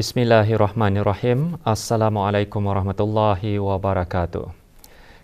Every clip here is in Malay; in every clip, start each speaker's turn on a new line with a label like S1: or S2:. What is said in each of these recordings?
S1: Bismillahirrahmanirrahim. Assalamualaikum warahmatullahi wabarakatuh.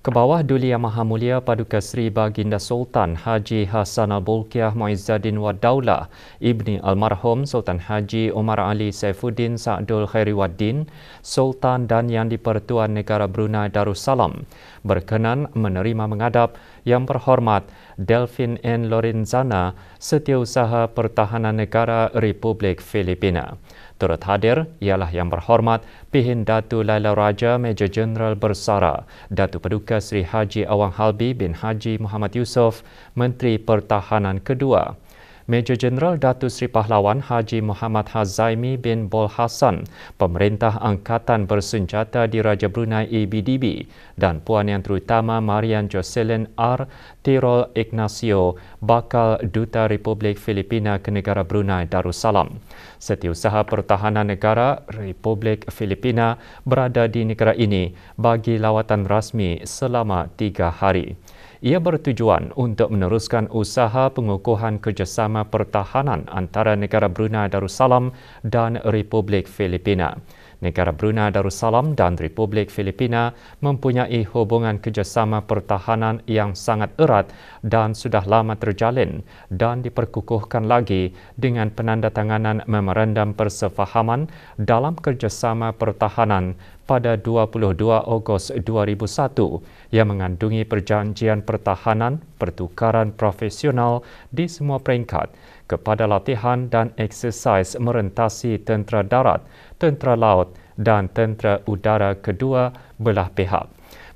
S1: Ke bawah Duli Yang Maha Mulia Paduka Seri Baginda Sultan Haji Hassan Al-Bolkiah Muizzaddin Wad Daulah Ibni Almarhum Sultan Haji Omar Ali Saifuddin Sa'dul Khairiwaddin, Sultan dan Yang di-Pertuan Negara Brunei Darussalam berkenan menerima menghadap Yang Berhormat Delfin N. Lorenzana, Setiausaha Pertahanan Negara Republik Filipina. Turut hadir ialah Yang Berhormat Pihin Datu Laila Raja Major Jeneral Bersara, Datu Paduka Seri Haji Awang Halbi bin Haji Muhammad Yusof, Menteri Pertahanan Kedua. Major Jeneral Datu Seri Pahlawan Haji Muhammad Hazaimi bin Bol Hassan, Pemerintah Angkatan Bersenjata Diraja Brunei ABDB, dan Puan Yang Terutama Marian Jocelyn R. Tirol Ignacio, Bakal Duta Republik Filipina ke Negara Brunei Darussalam. Setiausaha Pertahanan Negara Republik Filipina berada di negara ini bagi lawatan rasmi selama 3 hari. Ia bertujuan untuk meneruskan usaha pengukuhan kerjasama pertahanan antara negara Brunei Darussalam dan Republik Filipina. Negara Brunei Darussalam dan Republik Filipina mempunyai hubungan kerjasama pertahanan yang sangat erat dan sudah lama terjalin dan diperkukuhkan lagi dengan penandatanganan Memorandum Persefahaman dalam kerjasama pertahanan pada 22 Ogos 2001 yang mengandungi perjanjian pertahanan pertukaran profesional di semua peringkat kepada latihan dan eksersis merentasi tentera darat, tentera laut dan tentera udara kedua belah pihak.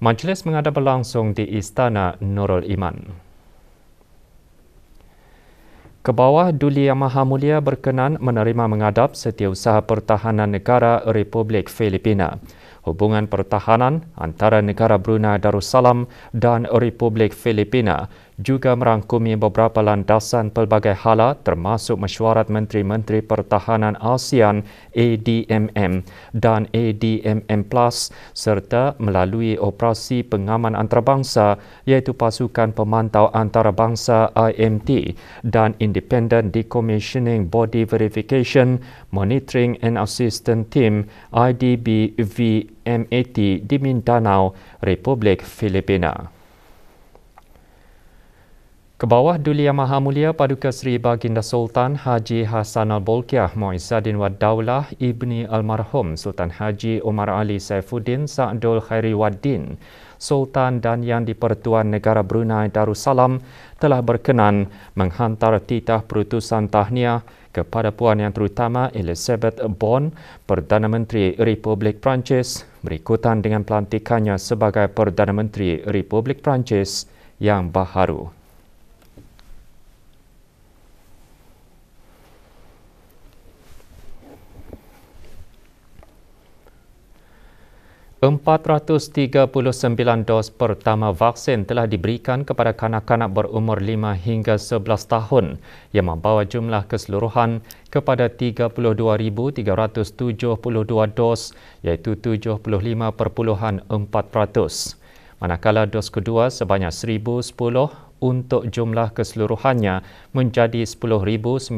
S1: Majlis menghadap berlangsung di Istana Nurul Iman. Ke bawah Duli Yang Maha Mulia berkenan menerima menghadap Setiausaha Pertahanan Negara Republik Filipina. Hubungan pertahanan antara negara Brunei Darussalam dan Republik Filipina juga merangkumi beberapa landasan pelbagai hala termasuk Mesyuarat Menteri-Menteri Pertahanan ASEAN ADMM dan ADMM Plus serta melalui operasi pengaman antarabangsa iaitu Pasukan Pemantau Antarabangsa IMT dan Independent Decommissioning Body Verification Monitoring and Assistance Team IDBV-MAT di Mindanao, Republik Filipina. Ke bawah Duli Yang Maha Mulia Paduka Seri Baginda Sultan Haji Hassan Al-Bolkiah Muizzaddin Wad Daulah Ibni Almarhum Sultan Haji Omar Ali Saifuddin Sa'dul Khairiwaddin, Sultan dan Yang di-Pertuan Negara Brunei Darussalam telah berkenan menghantar titah perutusan tahniah kepada Puan Yang Terutama Elizabeth Bon, Perdana Menteri Republik Perancis, berikutan dengan pelantikannya sebagai Perdana Menteri Republik Perancis yang baharu. $439 dos pertama vaksin telah diberikan kepada kanak-kanak berumur 5 hingga 11 tahun yang membawa jumlah keseluruhan kepada 32,372 dos iaitu 75.4%. Manakala dos kedua sebanyak 1,010 untuk jumlah keseluruhannya menjadi 10,935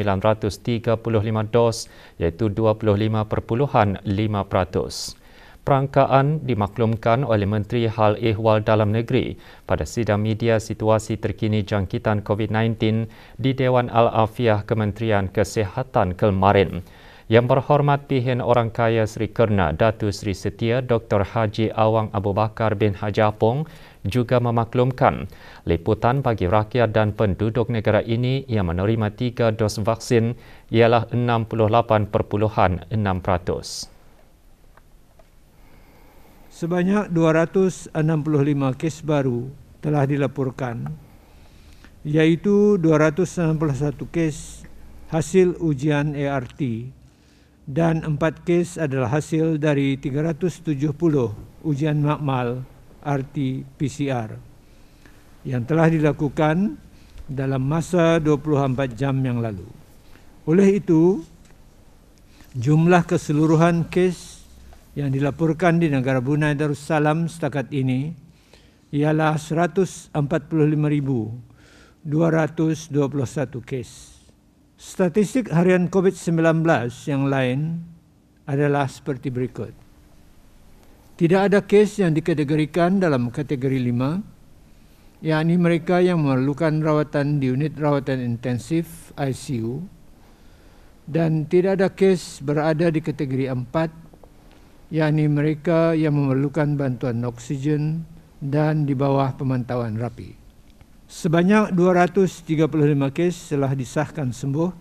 S1: dos iaitu 25.5%. Perangkaan dimaklumkan oleh Menteri Hal Ehwal Dalam Negeri pada sidang media situasi terkini jangkitan COVID-19 di Dewan Al-Afiah Kementerian Kesihatan kemarin. Yang Berhormat Pihin Orang Kaya Seri Kerna Datu Seri Setia Dr. Haji Awang Abu Bakar bin Haji Apong juga memaklumkan liputan bagi rakyat dan penduduk negara ini yang menerima 3 dos vaksin ialah 68.6%.
S2: Sebanyak 265 kes baru telah dilaporkan, iaitu 291 kes hasil ujian ART dan 4 kes adalah hasil dari 370 ujian makmal RT-PCR yang telah dilakukan dalam masa 24 jam yang lalu. Oleh itu, jumlah keseluruhan kes yang dilaporkan di negara Brunei Darussalam setakat ini ialah 145,221 kes. Statistik harian COVID-19 yang lain adalah seperti berikut. Tidak ada kes yang dikategorikan dalam kategori 5, yakni mereka yang memerlukan rawatan di unit rawatan intensif ICU, dan tidak ada kes berada di kategori 4, yakni mereka yang memerlukan bantuan oksigen dan di bawah pemantauan rapi. Sebanyak 235 kes telah disahkan sembuh,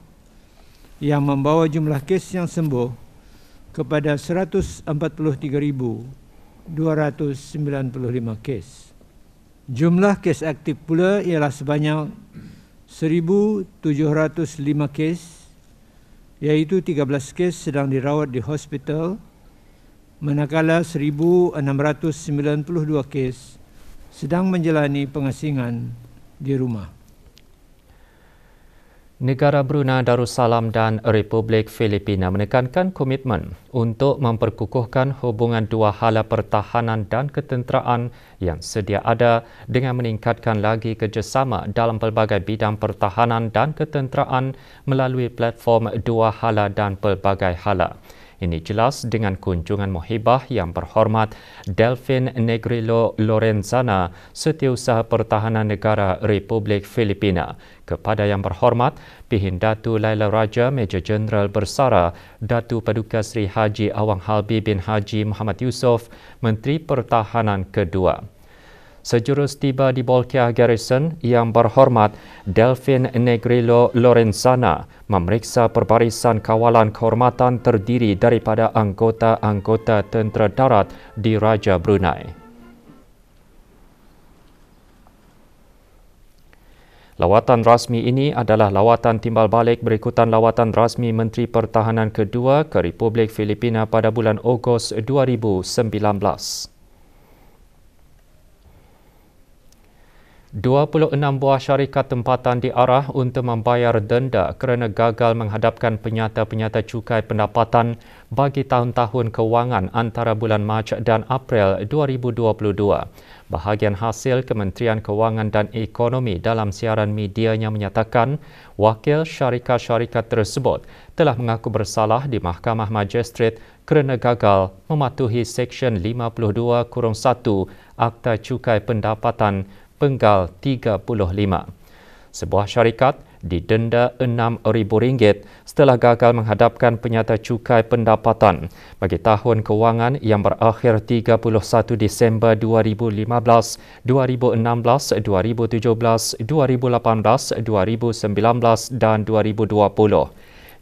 S2: yang membawa jumlah kes yang sembuh kepada 143,295 kes. Jumlah kes aktif pula ialah sebanyak 1,705 kes, iaitu 13 kes sedang dirawat di hospital, manakala 1,692 kes sedang menjalani pengasingan di rumah.
S1: Negara Brunei Darussalam dan Republik Filipina menekankan komitmen untuk memperkukuhkan hubungan dua hala pertahanan dan ketenteraan yang sedia ada dengan meningkatkan lagi kerjasama dalam pelbagai bidang pertahanan dan ketenteraan melalui platform dua hala dan pelbagai hala. Ini jelas dengan kunjungan muhibah yang berhormat Delfin Negrillo Lorenzana, Setiausaha Pertahanan Negara Republik Filipina, kepada yang berhormat Pihin Datu Laila Raja Major Jeneral Bersara Datu Paduka Seri Haji Awang Halbi bin Haji Muhammad Yusof, Menteri Pertahanan kedua. Sejurus tiba di Bolkiah Garrison, yang berhormat Delfin Negrillo Lorenzana memeriksa perbarisan kawalan kehormatan terdiri daripada anggota-anggota tentera darat di Raja Brunei. Lawatan rasmi ini adalah lawatan timbal balik berikutan lawatan rasmi Menteri Pertahanan kedua ke Republik Filipina pada bulan Ogos 2019. 26 buah syarikat tempatan diarah untuk membayar denda kerana gagal menghadapkan penyata-penyata cukai pendapatan bagi tahun-tahun kewangan antara bulan Mac dan April 2022. Bahagian hasil Kementerian Kewangan dan Ekonomi dalam siaran medianya menyatakan wakil syarikat-syarikat tersebut telah mengaku bersalah di Mahkamah Magistrat kerana gagal mematuhi Seksyen 52-1 Akta Cukai Pendapatan Penggal 35. Sebuah syarikat didenda RM6,000 setelah gagal menghadapkan penyata cukai pendapatan bagi tahun kewangan yang berakhir 31 Disember 2015, 2016, 2017, 2018, 2019 dan 2020.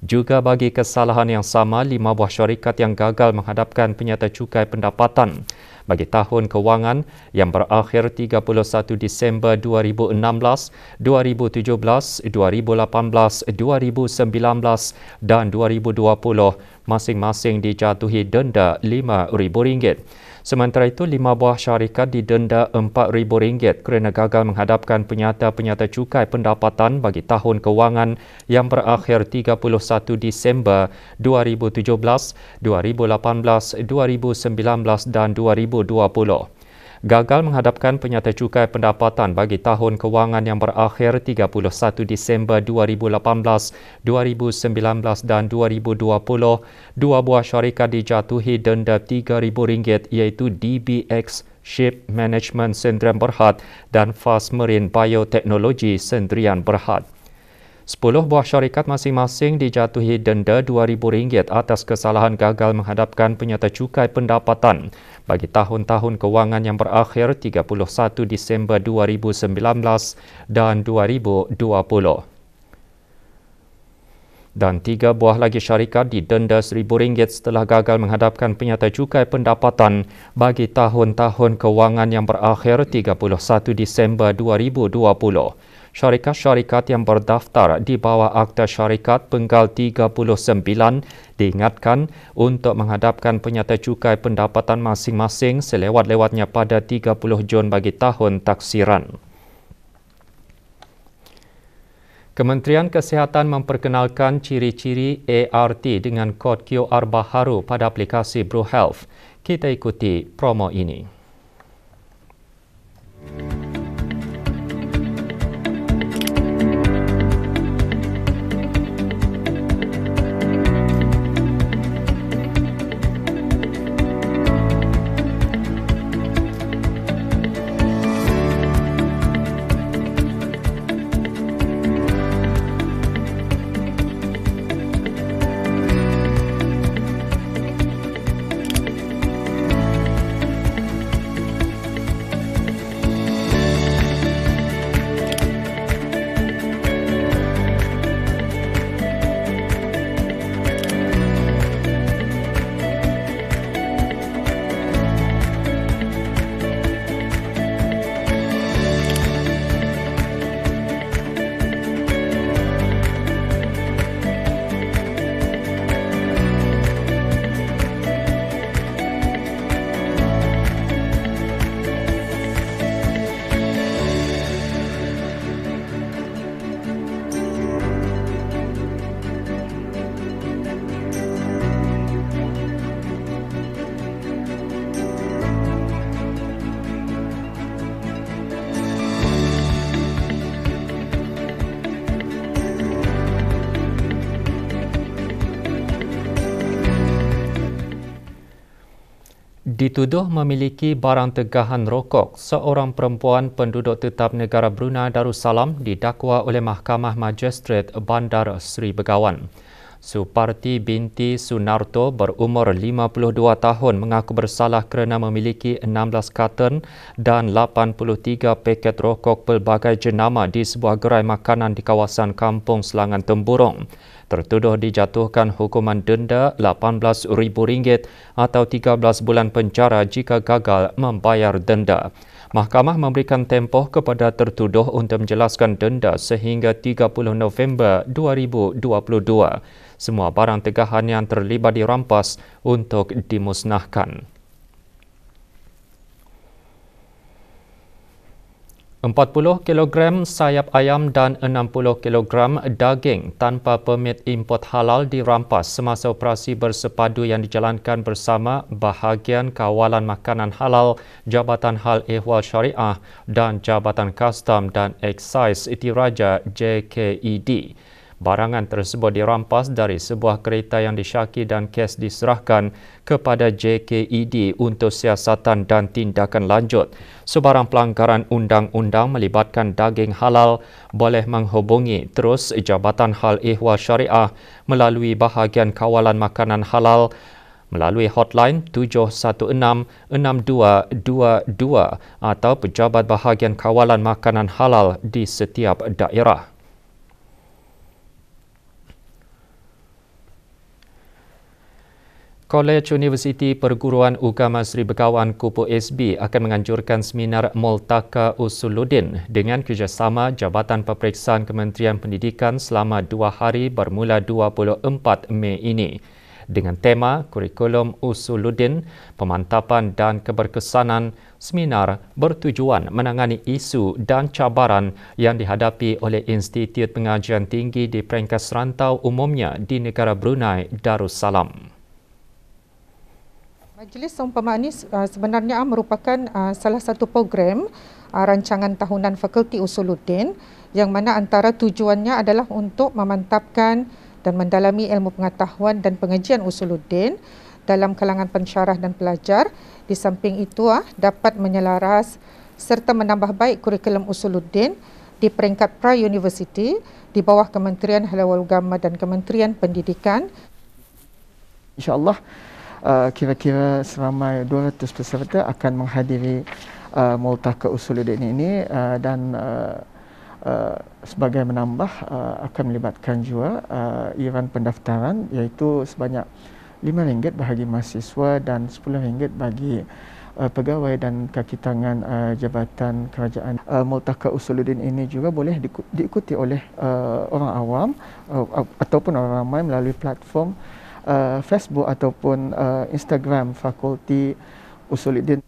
S1: Juga bagi kesalahan yang sama, 5 buah syarikat yang gagal menghadapkan penyata cukai pendapatan bagi tahun kewangan yang berakhir 31 Disember 2016, 2017, 2018, 2019 dan 2020 masing-masing dijatuhi denda RM5,000. Sementara itu, 5 buah syarikat didenda RM4,000 kerana gagal menghadapkan penyata-penyata cukai pendapatan bagi tahun kewangan yang berakhir 31 Disember 2017, 2018, 2019 dan 2020. Gagal menghadapkan penyata cukai pendapatan bagi tahun kewangan yang berakhir 31 Disember 2018, 2019 dan 2020, 2 buah syarikat dijatuhi denda RM3,000 iaitu DBX Ship Management Sdn Berhad dan Fast Marine Biotechnology Sdn Berhad. 10 buah syarikat masing-masing dijatuhi denda RM2,000 atas kesalahan gagal menghadapkan penyata cukai pendapatan bagi tahun-tahun kewangan yang berakhir 31 Disember 2019 dan 2020. Dan 3 buah lagi syarikat didenda RM1,000 setelah gagal menghadapkan penyata cukai pendapatan bagi tahun-tahun kewangan yang berakhir 31 Disember 2020. Syarikat-syarikat yang berdaftar di bawah Akta Syarikat Penggal 39 diingatkan untuk menghadapkan penyata cukai pendapatan masing-masing selewat-lewatnya pada 30 Jun bagi tahun taksiran. Kementerian Kesihatan memperkenalkan ciri-ciri ART dengan kod QR baharu pada aplikasi BruHealth. Kita ikuti promo ini. Dituduh memiliki barang tegahan rokok, seorang perempuan penduduk tetap negara Brunei Darussalam didakwa oleh Mahkamah Magistrate Bandar Seri Begawan. Suparti binti Sunarto berumur 52 tahun mengaku bersalah kerana memiliki 16 karton dan 83 paket rokok pelbagai jenama di sebuah gerai makanan di kawasan Kampung Selangan Temburong. Tertuduh dijatuhkan hukuman denda RM18,000 atau 13 bulan penjara jika gagal membayar denda. Mahkamah memberikan tempoh kepada tertuduh untuk menjelaskan denda sehingga 30 November 2022. Semua barang tegahan yang terlibat dirampas untuk dimusnahkan. 40 kilogram sayap ayam dan 60 kilogram daging tanpa permit import halal dirampas semasa operasi bersepadu yang dijalankan bersama Bahagian Kawalan Makanan Halal, Jabatan Hal Ehwal Syariah dan Jabatan Kastam dan Excise Itiraja JKED. Barangan tersebut dirampas dari sebuah kereta yang disyaki dan kes diserahkan kepada JKED untuk siasatan dan tindakan lanjut. Sebarang pelanggaran undang-undang melibatkan daging halal boleh menghubungi terus Jabatan Hal Ehwal Syariah melalui Bahagian Kawalan Makanan Halal melalui hotline 716-6222 atau Pejabat Bahagian Kawalan Makanan Halal di setiap daerah. Kolej Universiti Perguruan Ugama Seri Begawan Kupu SB akan menganjurkan seminar Multaka Usuluddin dengan kerjasama Jabatan Peperiksaan Kementerian Pendidikan selama 2 hari bermula 24 Mei ini. Dengan tema Kurikulum Usuluddin, Pemantapan dan Keberkesanan, seminar bertujuan menangani isu dan cabaran yang dihadapi oleh Institut Pengajian Tinggi di peringkat serantau umumnya di negara Brunei Darussalam.
S3: Majlis Seumpama ini sebenarnya merupakan salah satu program rancangan tahunan Fakulti Usuluddin yang mana antara tujuannya adalah untuk memantapkan dan mendalami ilmu pengetahuan dan pengajian Usuluddin dalam kalangan pensyarah dan pelajar. Di samping itu dapat menyelaras serta menambah baik kurikulum Usuluddin di peringkat pra-universiti di bawah Kementerian Halal Agama dan Kementerian Pendidikan.
S4: InsyaAllah kira-kira seramai 200 peserta akan menghadiri Multaka Usuluddin ini dan sebagai menambah akan melibatkan juga iuran pendaftaran iaitu sebanyak RM5 bagi mahasiswa dan RM10 bagi pegawai dan kaki tangan Jabatan Kerajaan. Multaka Usuluddin ini juga boleh diikuti oleh orang awam ataupun orang ramai melalui platform Facebook ataupun Instagram Fakulti Usuluddin.